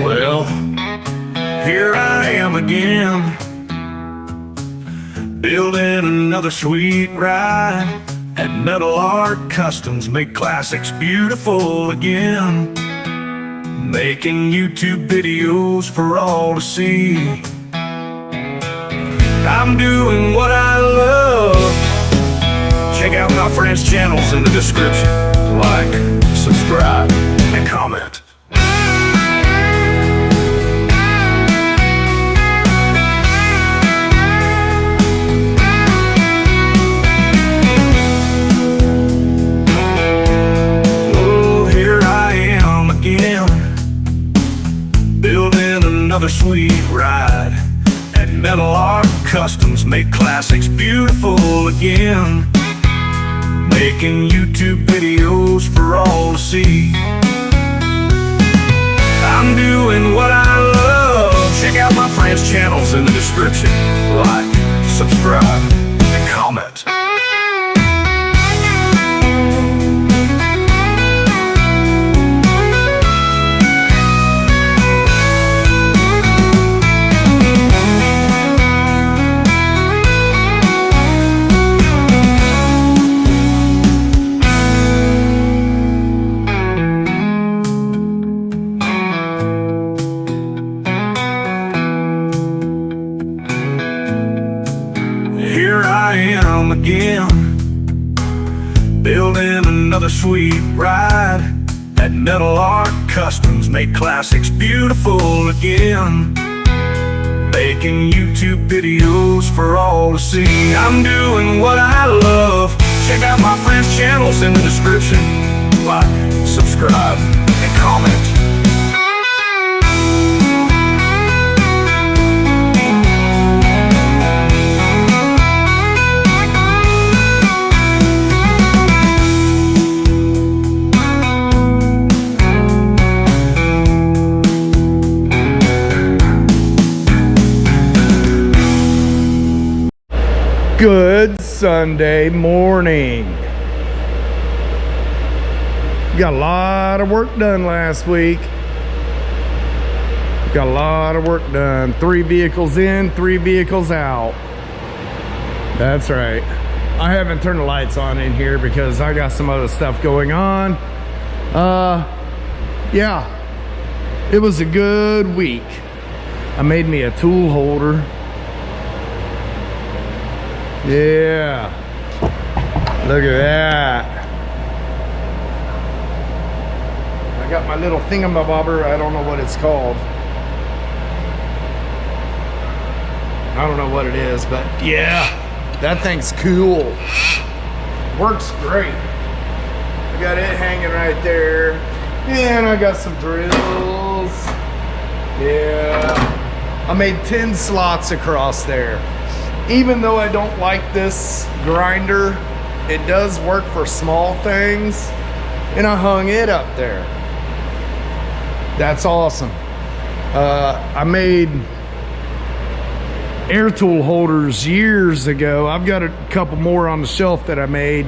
Well, here I am again, building another sweet ride at Metal Art Customs. Make classics beautiful again, making YouTube videos for all to see. I'm doing what I love. Check out my friends' channels in the description. Like, subscribe, and comment. Another sweet ride at Metal Art Customs. Make classics beautiful again, making YouTube videos for all to see. I'm doing what I love. Check out my friends' channels in the description. Like, subscribe, and comment. Again, building another sweet ride at Metal Art Customs. Make classics beautiful again, making YouTube videos for all to see. I'm doing what I love. Check out my friends' channels in the description. Like, subscribe, and comment. Good Sunday morning. Got a lot of work done last week. Got a lot of work done. 3 vehicles in, 3 vehicles out. That's right. I haven't turned the lights on in here because I got some other stuff going on. Yeah, it was a good week. I made me a tool holder. Yeah, look at that. I got my little thingamabobber. I don't know what it's called. I don't know what it is, but yeah, that thing's cool. Works great. I got it hanging right there. And I got some drills. Yeah, I made 10 slots across there. Even though I don't like this grinder, it does work for small things, and I hung it up there. That's awesome. I made air tool holders years ago. I've got a couple more on the shelf that I made.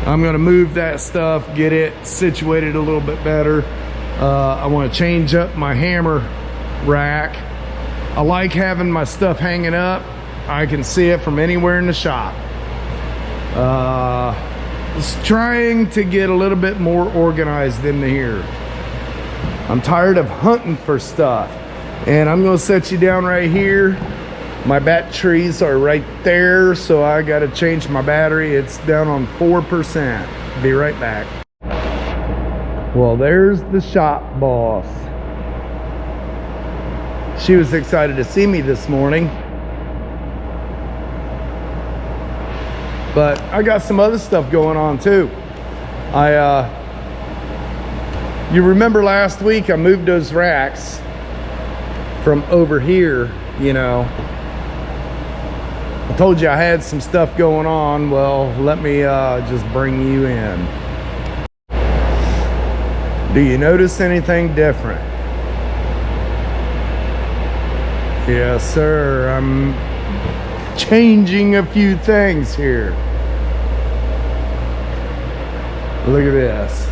I'm gonna move that stuff, get it situated a little bit better. I wanna change up my hammer rack. I like having my stuff hanging up. I can see it from anywhere in the shop. Just trying to get a little bit more organized in here. I'm tired of hunting for stuff. And I'm gonna set you down right here. My batteries are right there, so I gotta change my battery. It's down on 4%. Be right back. Well, there's the shop boss. She was excited to see me this morning. But I got some other stuff going on too. You remember last week I moved those racks from over here, you know. I told you I had some stuff going on. Well, let me just bring you in. Do you notice anything different? Yes, sir. I'm changing a few things here. Look at this.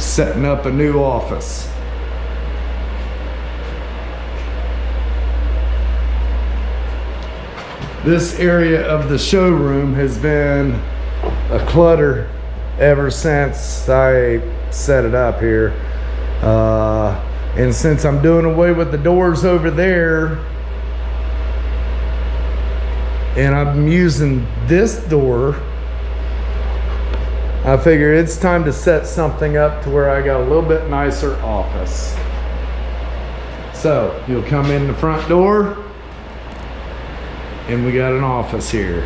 Setting up a new office. This area of the showroom has been a clutter ever since I set it up here. And since I'm doing away with the doors over there, and I'm using this door, I figure it's time to set something up to where I got a little bit nicer office. So you'll come in the front door and we got an office here.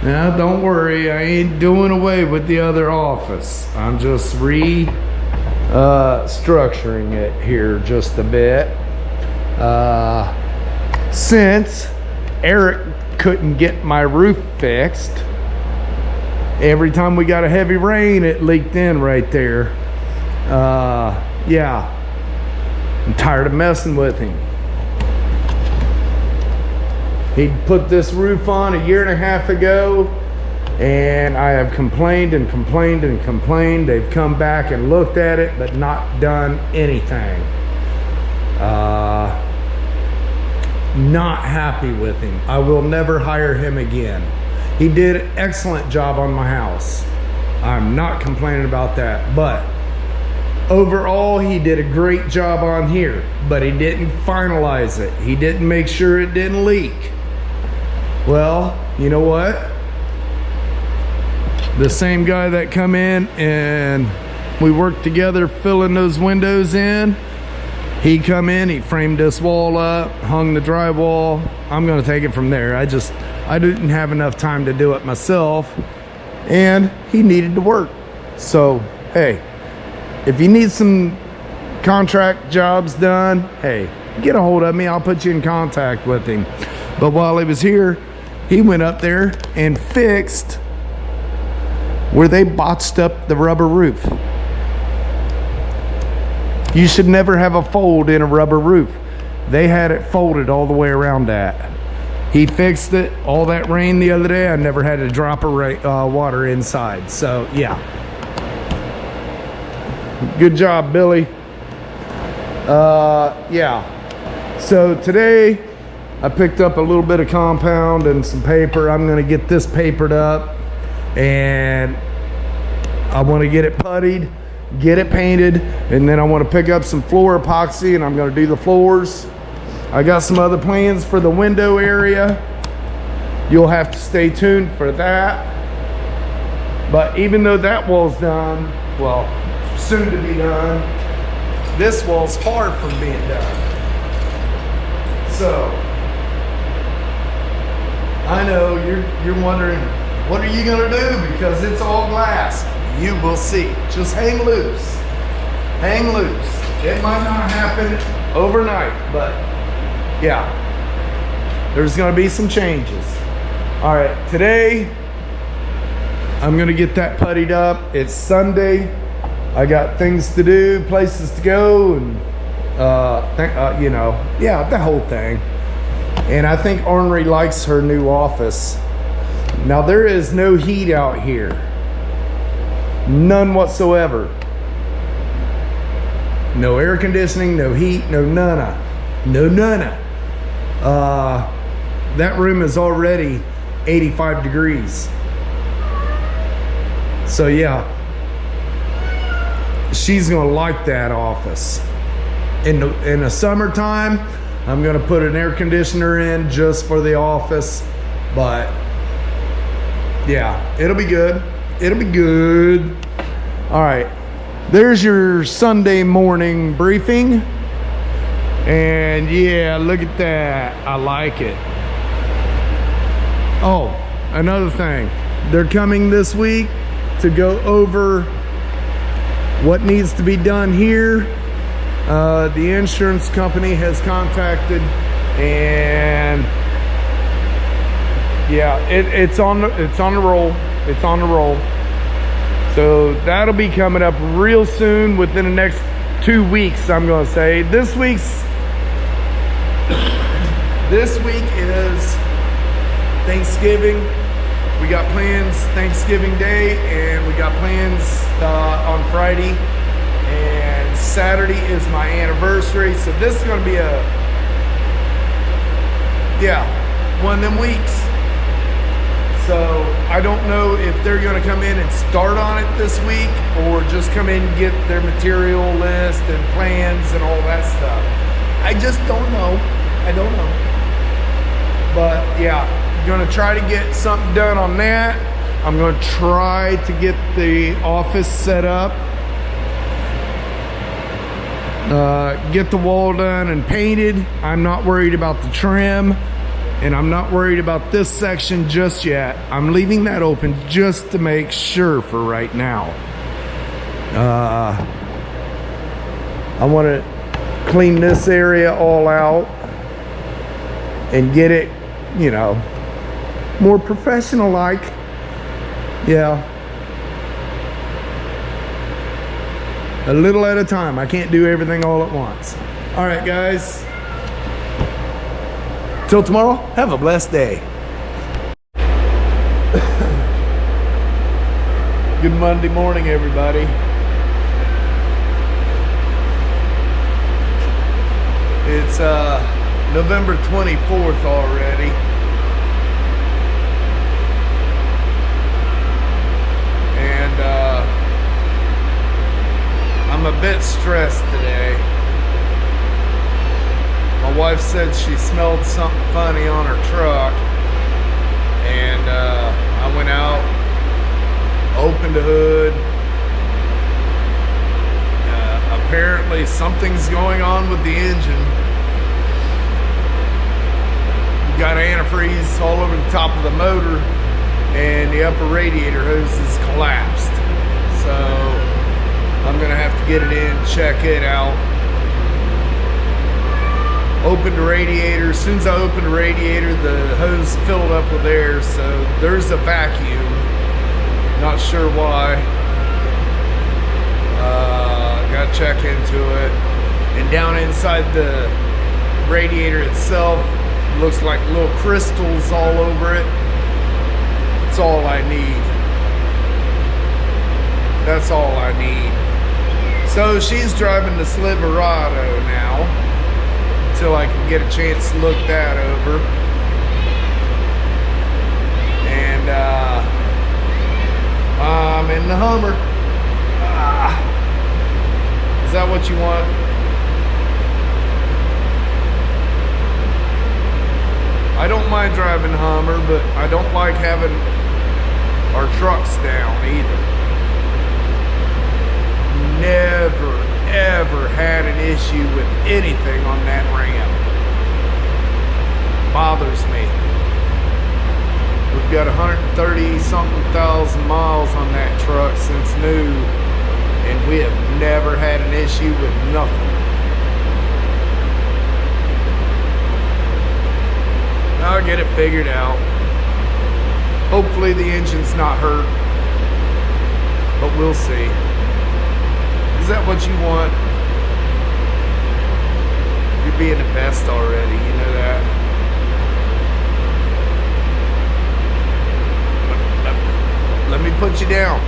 Now don't worry, I ain't doing away with the other office. I'm just structuring it here just a bit. Since Eric couldn't get my roof fixed, every time we got a heavy rain, it leaked in right there. Yeah, I'm tired of messing with him. He put this roof on a year and a half ago, and I have complained and complained and complained. They've come back and looked at it, but not done anything. Not happy with him. I will never hire him again. He did an excellent job on my house. I'm not complaining about that, but overall he did a great job on here, but he didn't finalize it. He didn't make sure it didn't leak. Well, you know what? The same guy that come in and we worked together filling those windows in, he come in, he framed this wall up, hung the drywall. I'm gonna take it from there. I didn't have enough time to do it myself, and he needed to work. So, hey, if you need some contract jobs done, hey, get a hold of me. I'll put you in contact with him. But while he was here, he went up there and fixed where they botched up the rubber roof. You should never have a fold in a rubber roof. They had it folded all the way around that. He fixed it. All that rain the other day, I never had a drop of water inside. So yeah, good job, Billy. Yeah, so today I picked up a little bit of compound and some paper. I'm gonna get this papered up, and I want to get it puttied, get it painted, and then I want to pick up some floor epoxy and I'm going to do the floors. I got some other plans for the window area. You'll have to stay tuned for that. But even though that wall's done, well, soon to be done, this wall's far from being done. So I know you're wondering, what are you gonna do? Because it's all glass. You will see. Just hang loose. Hang loose. It might not happen overnight, but yeah, there's gonna be some changes. All right, today I'm gonna get that puttied up. It's Sunday. I got things to do, places to go, and you know, yeah, the whole thing. And I think Ornery likes her new office. Now there is no heat out here. None whatsoever. No air conditioning, no heat, no none. No none. That room is already 85 degrees. So yeah, she's gonna like that office. In the summertime, I'm gonna put an air conditioner in just for the office, but yeah, it'll be good. It'll be good. All right, there's your Sunday morning briefing. And yeah, look at that. I like it. Oh, another thing. They're coming this week to go over what needs to be done here. The insurance company has contacted, and yeah, it's on the roll. It's on the roll. So that'll be coming up real soon, within the next 2 weeks, I'm gonna say. This week's This week is Thanksgiving. We got plans Thanksgiving Day, and we got plans on Friday. And Saturday is my anniversary, so this is going to be one of them weeks. So I don't know if they're going to come in and start on it this week, or just come in and get their material list and plans and all that stuff. I just don't know. I don't know. But yeah, going to try to get something done on that. I'm going to try to get the office set up. Get the wall done and painted. I'm not worried about the trim, and I'm not worried about this section just yet. I'm leaving that open just to make sure for right now. I want to clean this area all out and get it, you know, more professional like. Yeah. A little at a time. I can't do everything all at once. All right, guys. Till tomorrow, have a blessed day. Good Monday morning, everybody. It's November 24th already. And I'm a bit stressed today. My wife said she smelled something funny on her truck, and I went out, opened the hood. Apparently something's going on with the engine. We've got antifreeze all over the top of the motor, and the upper radiator hose is collapsed. So I'm gonna have to get it in, check it out. Opened the radiator. As soon as I opened the radiator, the hose filled up with air, so there's a vacuum. Not sure why. Gotta check into it. And down inside the radiator itself, looks like little crystals all over it. That's all I need. That's all I need. So she's driving the Silverado now, until I can get a chance to look that over. And I'm in the Hummer. Is that what you want? I don't mind driving the Hummer, but I don't like having our trucks down either. Never, ever had an issue with anything on that ramp. Bothers me. We've got 130 something thousand miles on that truck since new, and we have never had an issue with nothing. I'll get it figured out. Hopefully the engine's not hurt, but we'll see. Is that what you want? You're being the best already, you know that. Let me put you down.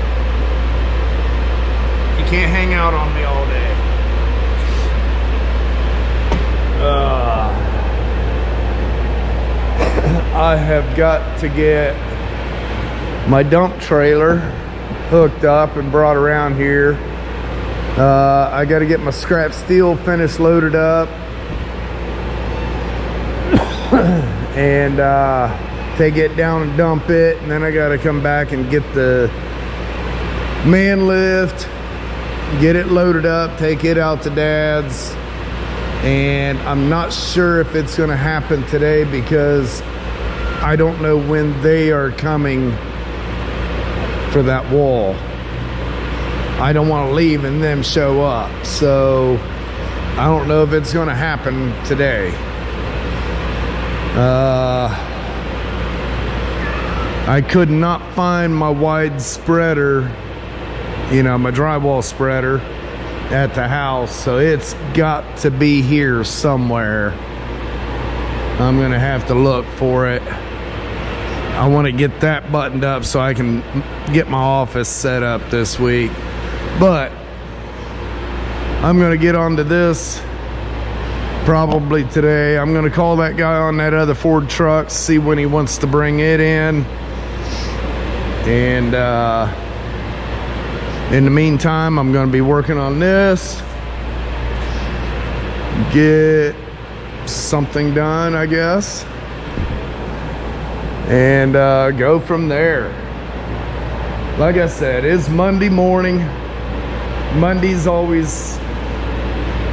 You can't hang out on me all day. I have got to get my dump trailer hooked up and brought around here. I got to get my scrap steel finished loaded up and take it down and dump it, and then I got to come back and get the man lift, get it loaded up, take it out to Dad's. And I'm not sure if it's going to happen today because I don't know when they are coming for that wall. I don't want to leave and them show up, so I don't know if it's going to happen today. I could not find my wide spreader, you know, my drywall spreader at the house, so it's got to be here somewhere. I'm gonna have to look for it. I want to get that buttoned up so I can get my office set up this week. But I'm gonna get onto this probably today. I'm gonna call that guy on that other Ford truck, see when he wants to bring it in. And in the meantime, I'm gonna be working on this. Get something done, I guess. And go from there. Like I said, it's Monday morning. Monday's always,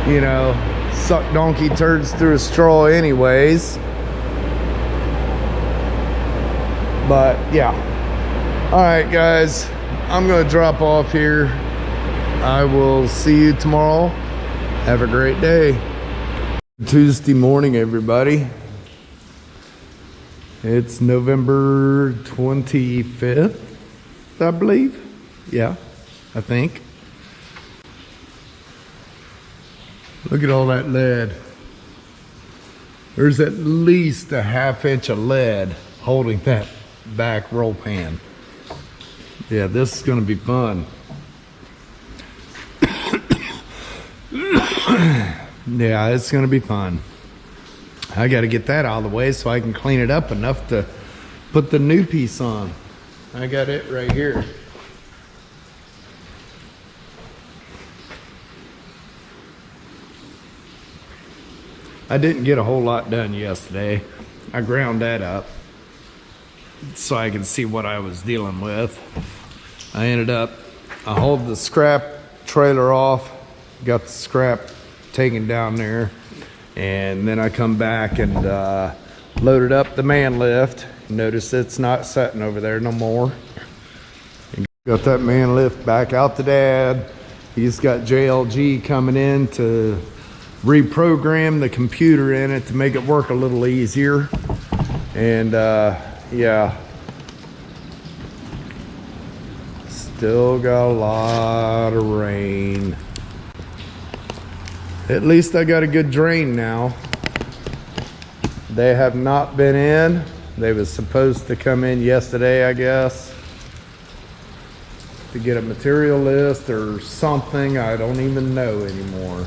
you know, suck donkey turds through a straw anyways. But yeah. All right, guys, I'm gonna drop off here. I will see you tomorrow. Have a great day. Tuesday morning, everybody. It's November 25th, I believe. Yeah, I think. Look at all that lead. There's at least a ½ inch of lead holding that back roll pan. Yeah, this is gonna be fun. Yeah, it's gonna be fun. I gotta get that out of the way so I can clean it up enough to put the new piece on. I got it right here. I didn't get a whole lot done yesterday. I ground that up so I could see what I was dealing with. I hauled the scrap trailer off, got the scrap taken down there, and then I come back and loaded up the man lift. Notice it's not sitting over there no more. Got that man lift back out to Dad. He's got JLG coming in to reprogram the computer in it to make it work a little easier. And yeah, still got a lot of rain. At least I got a good drain now. They have not been in. They was supposed to come in yesterday, I guess, to get a material list or something. I don't even know anymore.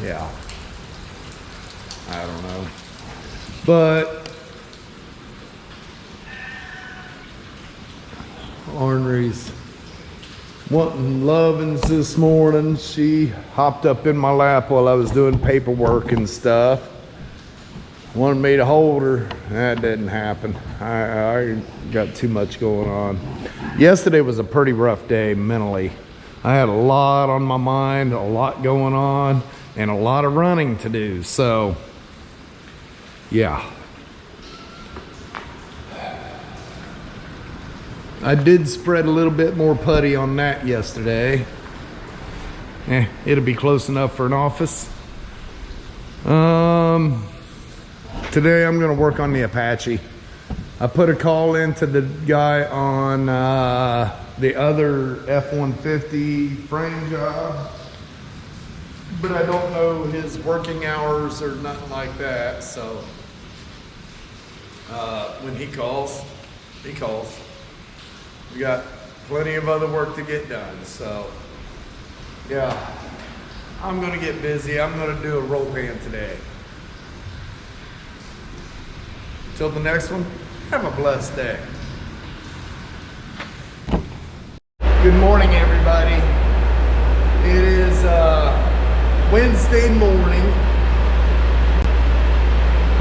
Yeah, I don't know. But Ornery's wanting lovins this morning. She hopped up in my lap while I was doing paperwork and stuff. Wanted me to hold her. That didn't happen. I got too much going on. Yesterday was a pretty rough day mentally. I had a lot on my mind, a lot going on, and a lot of running to do. So yeah, I did spread a little bit more putty on that yesterday. It'll be close enough for an office. Today I'm gonna work on the Apache. I put a call into the guy on the other F-150 frame job, but I don't know his working hours or nothing like that. So when he calls, he calls. We got plenty of other work to get done. So yeah, I'm gonna get busy. I'm gonna do a roll pan today. Till the next one, have a blessed day. Good morning, everybody. It is Wednesday morning,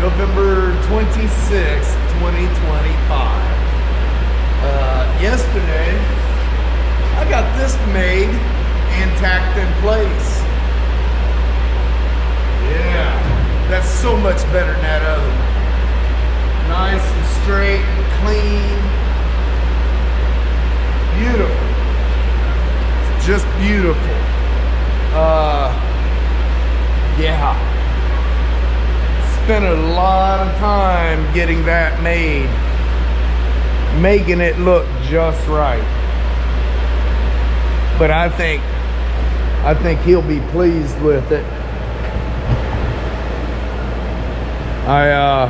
November 26th, 2025. Yesterday, I got this made and tacked in place. Yeah, that's so much better than that other one. Nice and straight and clean. Beautiful. It's just beautiful. Yeah. Spent a lot of time getting that made. Making it look just right. But I think I think he'll be pleased with it. I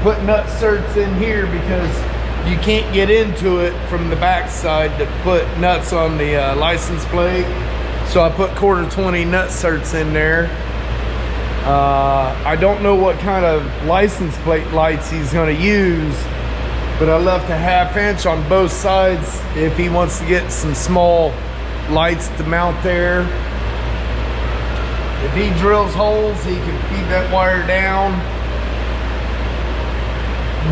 put nut certs in here because you can't get into it from the back side to put nuts on the license plate. So I put 1/4-20 nut certs in there. I don't know what kind of license plate lights he's gonna use, but I left a 1/2 inch on both sides if he wants to get some small lights to mount there. If he drills holes, he can feed that wire down,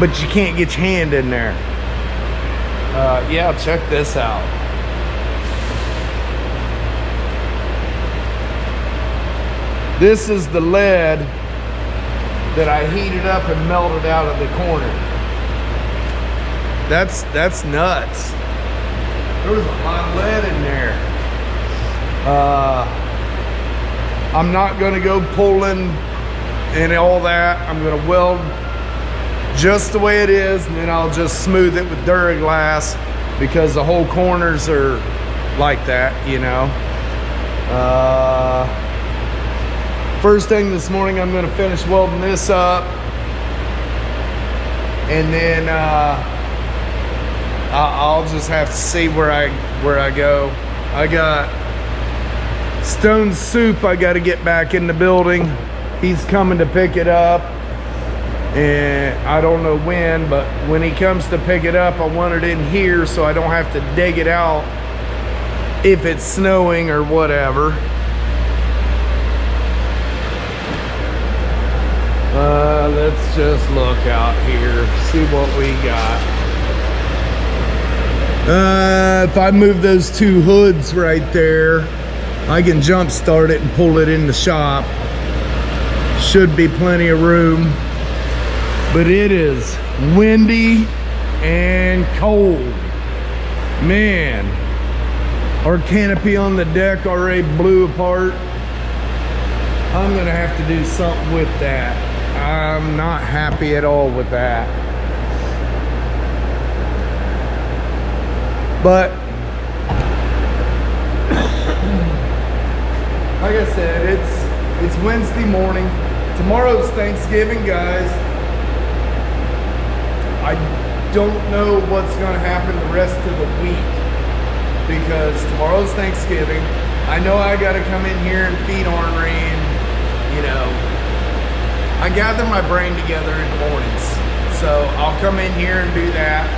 but you can't get your hand in there. Yeah, check this out. This is the lead that I heated up and melted out of the corner. That's nuts. There was a lot of lead in there. I'm not gonna go pulling and all that. I'm gonna weld just the way it is, and then I'll just smooth it with Duraglass because the whole corners are like that, you know. First thing this morning, I'm gonna finish welding this up, and then I'll just have to see where I go. I got Stone Soup I got to get back in the building. He's coming to pick it up, and I don't know when, but when he comes to pick it up, I want it in here so I don't have to dig it out if it's snowing or whatever. Let's just look out here, see what we got. If I move those 2 hoods right there, I can jump start it and pull it in the shop. Should be plenty of room, but it is windy and cold. Man, our canopy on the deck already blew apart. I'm gonna have to do something with that. I'm not happy at all with that. But like I said, it's Wednesday morning. Tomorrow's Thanksgiving, guys. I don't know what's gonna happen the rest of the week because tomorrow's Thanksgiving. I know I gotta come in here and feed ornery and, you know, I gather my brain together in the mornings. So I'll come in here and do that.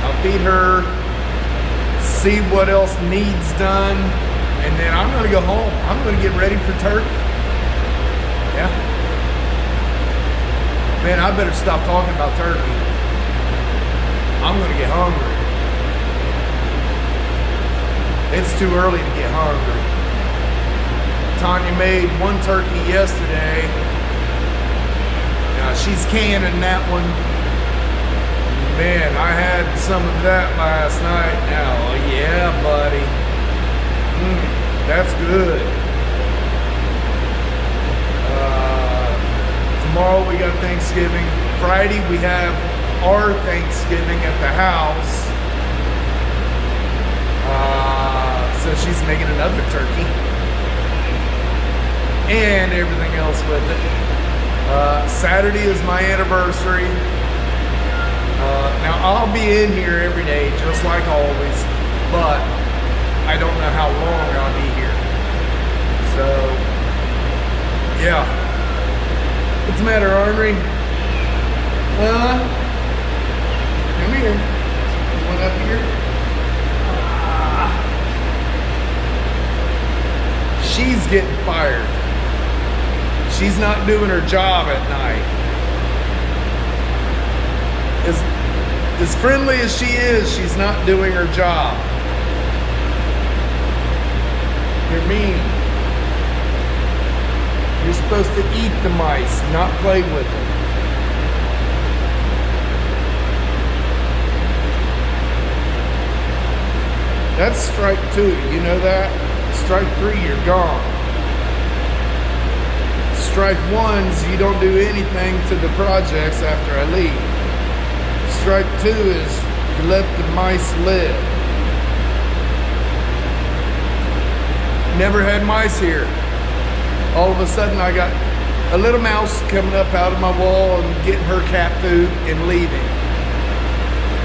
I'll feed her, see what else needs done, and then I'm gonna go home. I'm gonna get ready for turkey. Yeah. Man, I better stop talking about turkey. I'm gonna get hungry. It's too early to get hungry. Tanya made 1 turkey yesterday. Now she's canning that one. Man, I had some of that last night. Now, yeah, buddy. That's good. Tomorrow we got Thanksgiving. Friday we have our Thanksgiving at the house. So she's making another turkey. And everything else with it. Saturday is my anniversary. Now I'll be in here every day, just like always, but I don't know how long I'll be here. So, yeah. What's the matter, Henry? Come here. You want up here? She's getting fired. She's not doing her job at night. As friendly as she is, she's not doing her job. You're mean. You're supposed to eat the mice, not play with them. That's strike 2, you know that? Strike 3, you're gone. Strike 1's you don't do anything to the projects after I leave. Strike 2 is you let the mice live. Never had mice here. All of a sudden I got a little mouse coming up out of my wall and getting her cat food and leaving.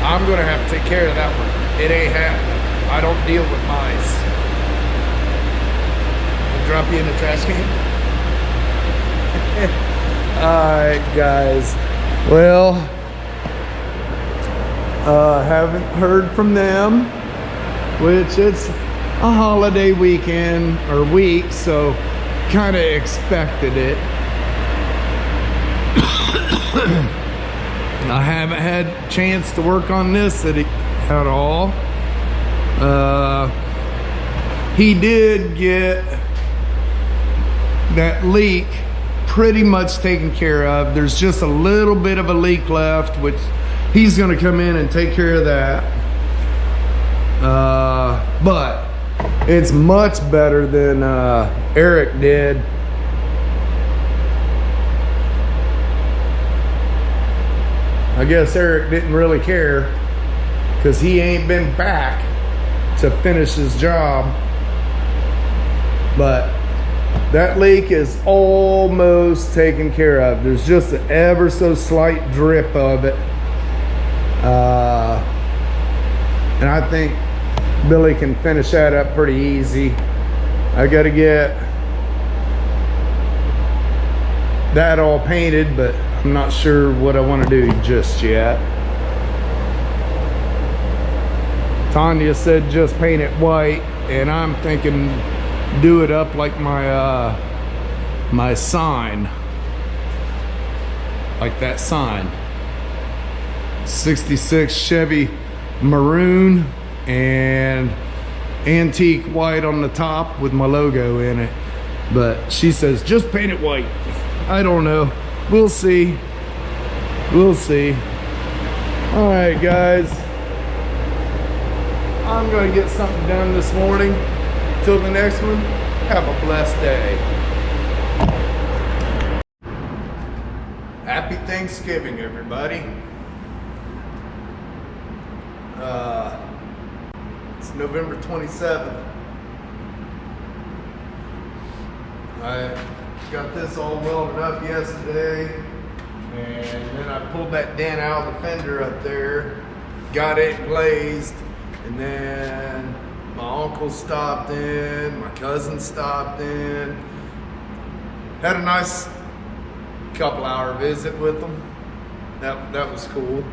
I'm gonna have to take care of that one. It ain't happening. I don't deal with mice. I'll drop you in the trash can. Alright guys. Well, haven't heard from them, which it's a holiday weekend or week, so kind of expected it. I haven't had a chance to work on this at all. He did get that leak pretty much taken care of. There's just a little bit of a leak left, which he's gonna come in and take care of that. But it's much better than Eric did. I guess Eric didn't really care because he ain't been back to finish his job. But that leak is almost taken care of. There's just an ever so slight drip of it. And I think Billy can finish that up pretty easy. I gotta get that all painted, but I'm not sure what I want to do just yet. Tanya said just paint it white, and I'm thinking do it up like my my sign, like that sign. 66 Chevy maroon and antique white on the top with my logo in it. But she says just paint it white. I don't know. We'll see. We'll see. All right, guys. I'm going to get something done this morning. Till the next one, have a blessed day. Happy Thanksgiving, everybody. It's November 27th. I got this all welded up yesterday, and then I pulled that dent out of the fender up there, got it glazed, and then my uncle stopped in, my cousin stopped in, had a nice couple hour visit with them. That was cool.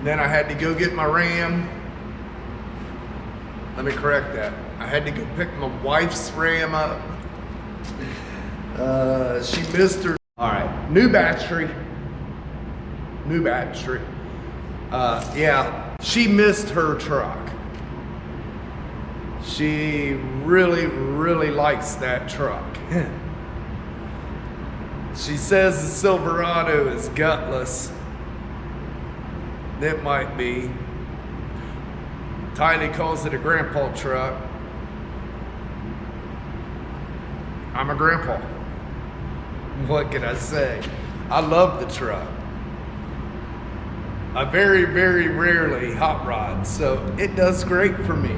Then I had to go get my Ram. Let me correct that. I had to go pick my wife's Ram up. She missed her. All right, new battery. Yeah, she missed her truck. She really likes that truck. She says the Silverado is gutless. It might be. Tylee calls it a grandpa truck. I'm a grandpa. What can I say? I love the truck. I very rarely hot rod, so it does great for me.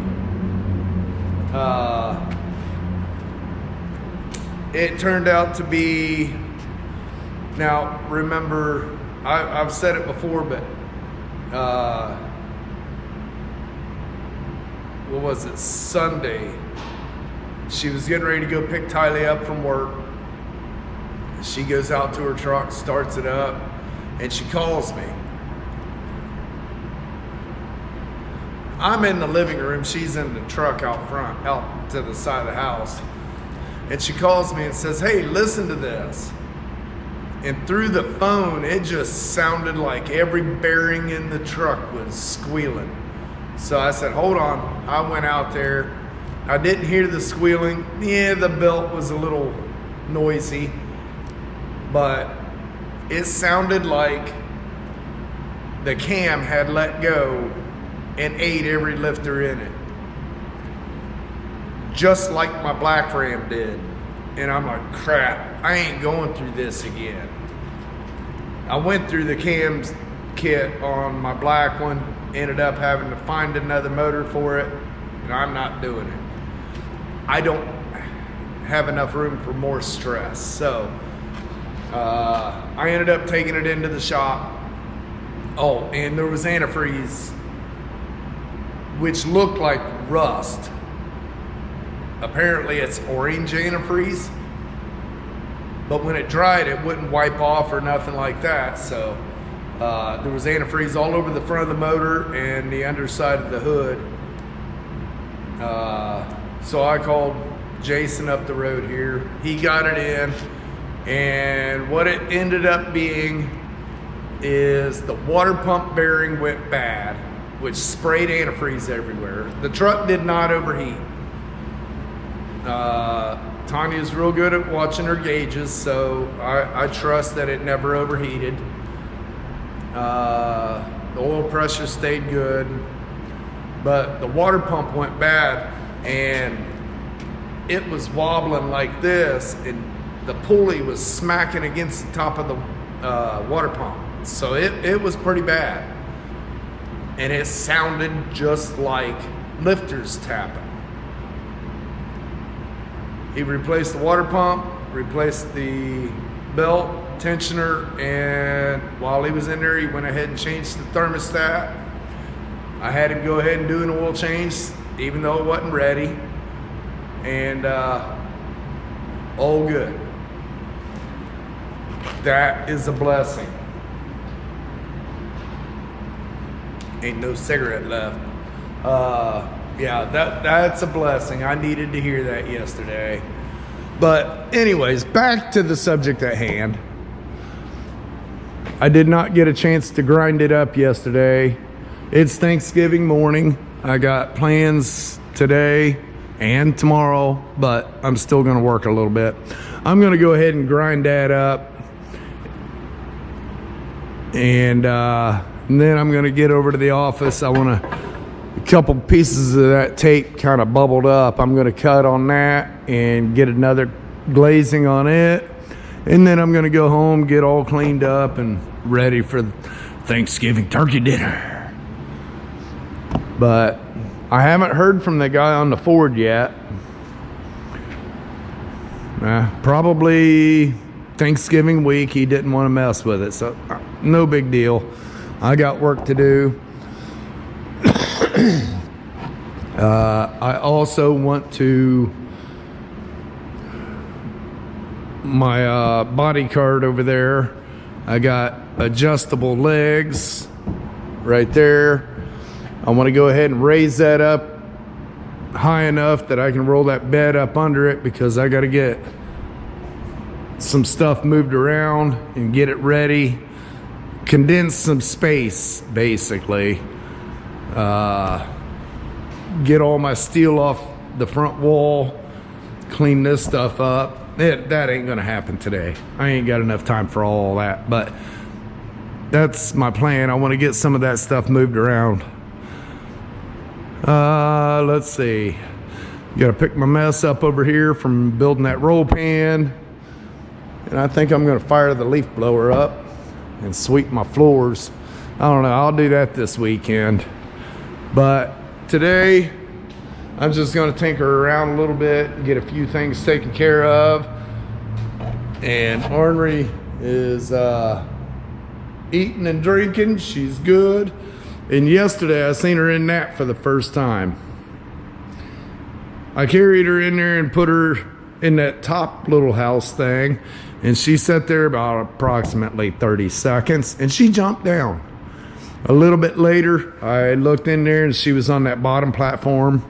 It turned out to be, now remember, I've said it before, but what was it, Sunday, she was getting ready to go pick Tylee up from work. She goes out to her truck, starts it up, and she calls me. I'm in the living room, she's in the truck out front, out to the side of the house. And she calls me and says, hey, listen to this. And through the phone, it just sounded like every bearing in the truck was squealing. So I said, hold on. I went out there. I didn't hear the squealing. Yeah, the belt was a little noisy, but it sounded like the cam had let go and ate every lifter in it. Just like my black Ram did. And I'm like, crap, I ain't going through this again. I went through the cams kit on my black one, ended up having to find another motor for it, and I'm not doing it. I don't have enough room for more stress. So I ended up taking it into the shop. Oh, and there was antifreeze, which looked like rust. Apparently it's orange antifreeze, but when it dried, it wouldn't wipe off or nothing like that. So there was antifreeze all over the front of the motor and the underside of the hood. So I called Jason up the road here. He got it in, and what it ended up being is the water pump bearing went bad, which sprayed antifreeze everywhere. The truck did not overheat. Tanya's real good at watching her gauges, so I trust that it never overheated. The oil pressure stayed good, but the water pump went bad, and it was wobbling like this, and the pulley was smacking against the top of the water pump. So it was pretty bad, and it sounded just like lifters tapping. He replaced the water pump, replaced the belt tensioner, and while he was in there, he went ahead and changed the thermostat. I had him go ahead and do an oil change, even though it wasn't ready, and all good. That is a blessing. Ain't no cigarette left. Yeah, that's a blessing. I needed to hear that yesterday. But anyways, back to the subject at hand. I did not get a chance to grind it up yesterday. It's Thanksgiving morning. I got plans today and tomorrow, but I'm still gonna work a little bit. I'm gonna go ahead and grind that up, and then I'm gonna get over to the office. I want a couple pieces of that tape kind of bubbled up. I'm gonna cut on that and get another glazing on it, and then I'm gonna go home, get all cleaned up and ready for Thanksgiving turkey dinner. But I haven't heard from the guy on the Ford yet. Probably Thanksgiving week, he didn't want to mess with it, so no big deal. I got work to do. I also want to, my body card over there, I got adjustable legs right there. I want to go ahead and raise that up high enough that I can roll that bed up under it, because I got to get some stuff moved around and get it ready, condense some space basically, get all my steel off the front wall, clean this stuff up. That ain't gonna happen today. I ain't got enough time for all that, but that's my plan. I want to get some of that stuff moved around. Let's see, gotta pick my mess up over here from building that roll pan, and I think I'm gonna fire the leaf blower up and sweep my floors. I don't know, I'll do that this weekend, but today I'm just gonna tinker around a little bit, get a few things taken care of. And Ornery is eating and drinking. She's good. And yesterday I seen her in that for the first time. I carried her in there and put her in that top little house thing, and she sat there about approximately 30 seconds, and she jumped down. A little bit later, I looked in there and she was on that bottom platform.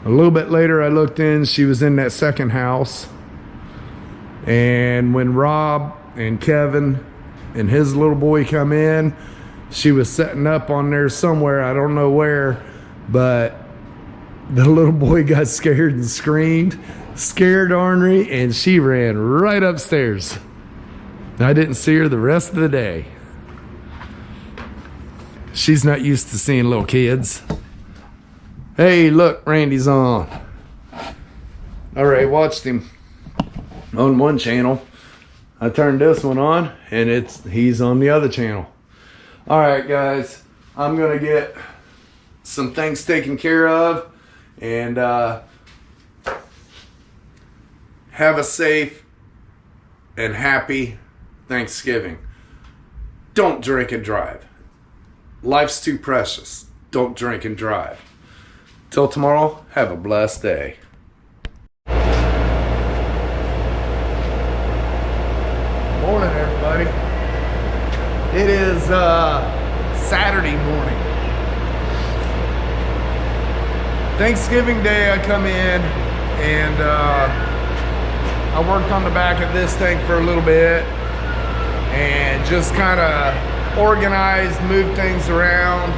A little bit later, I looked in, she was in that second house. And when Rob and Kevin and his little boy come in, she was setting up on there somewhere, I don't know where, but the little boy got scared and screamed, scared Ornery, and she ran right upstairs. I didn't see her the rest of the day. She's not used to seeing little kids. Hey, look, Randy's on. All right, watched him on one channel. I turned this one on, and he's on the other channel. All right, guys, I'm gonna get some things taken care of, and have a safe and happy Thanksgiving. Don't drink and drive. Life's too precious. Don't drink and drive. Till tomorrow, have a blessed day. Morning, everybody. It is Saturday morning. Thanksgiving Day, I come in and I worked on the back of this thing for a little bit and just kind of organized, moved things around.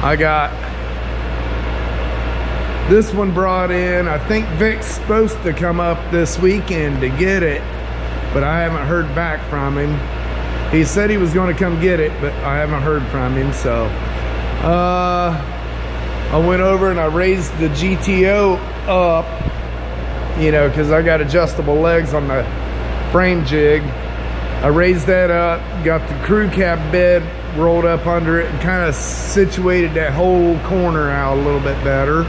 I got this one brought in. I think Vic's supposed to come up this weekend to get it, but I haven't heard back from him. He said he was going to come get it, but I haven't heard from him. So I went over and I raised the GTO up, you know, because I got adjustable legs on the frame jig. I raised that up, got the crew cab bed rolled up under it, and kind of situated that whole corner out a little bit better.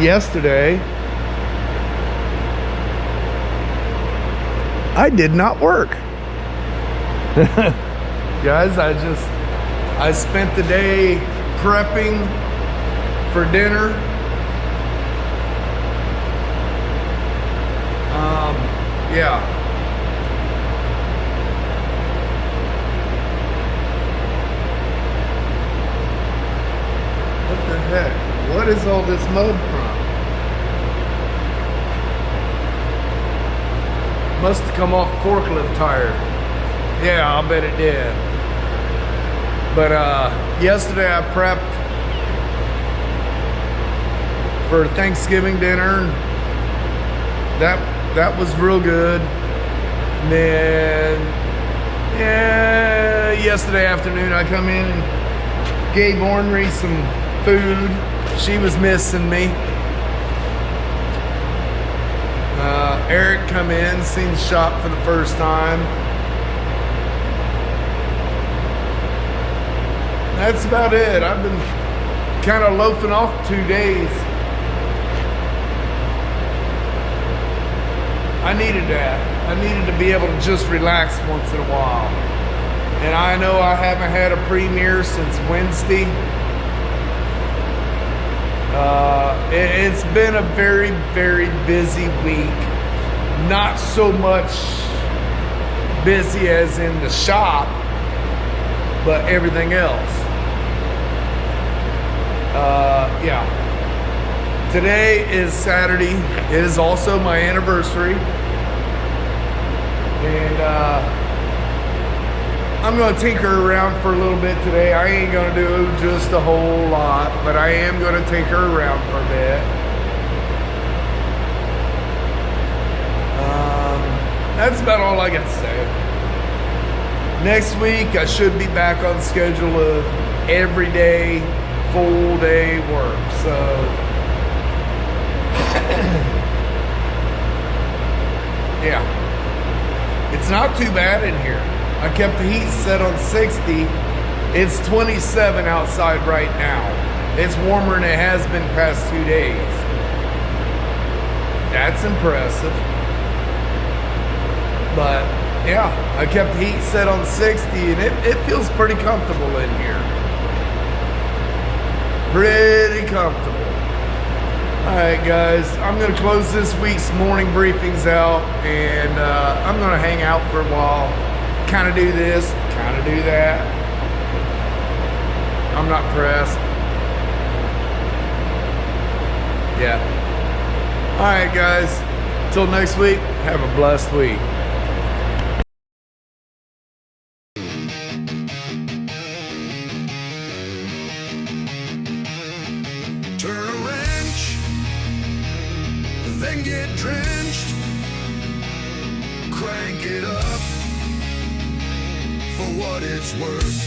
Yesterday I did not work. Guys, I spent the day prepping for dinner. Yeah. What the heck? What is all this mud from? Must have come off forklift tire. Yeah, I'll bet it did. But yesterday I prepped for Thanksgiving dinner. That was real good. And then, yeah, yesterday afternoon I come in and gave Ornery some food. She was missing me. Eric come in, seen the shop for the first time. That's about it. I've been kind of loafing off 2 days. I needed that. I needed to be able to just relax once in a while. And I know I haven't had a premiere since Wednesday. It's been a very, very busy week. Not so much busy as in the shop, but everything else. Yeah. Today is Saturday. It is also my anniversary. And I'm going to tinker around for a little bit today. I ain't going to do just a whole lot, but I am going to tinker around for a bit. That's about all I got to say. Next week, I should be back on schedule of everyday, full day work. So, yeah. It's not too bad in here. I kept the heat set on 60. It's 27 outside right now. It's warmer than it has been past 2 days. That's impressive. But yeah, I kept the heat set on 60 and it feels pretty comfortable in here. Pretty comfortable. Alright guys, I'm going to close this week's morning briefings out and I'm going to hang out for a while. Kind of do this, kind of do that. I'm not pressed. Yeah. Alright guys, till next week, have a blessed week. Turn a wrench, then get drenched. Crank it up for what it's worth.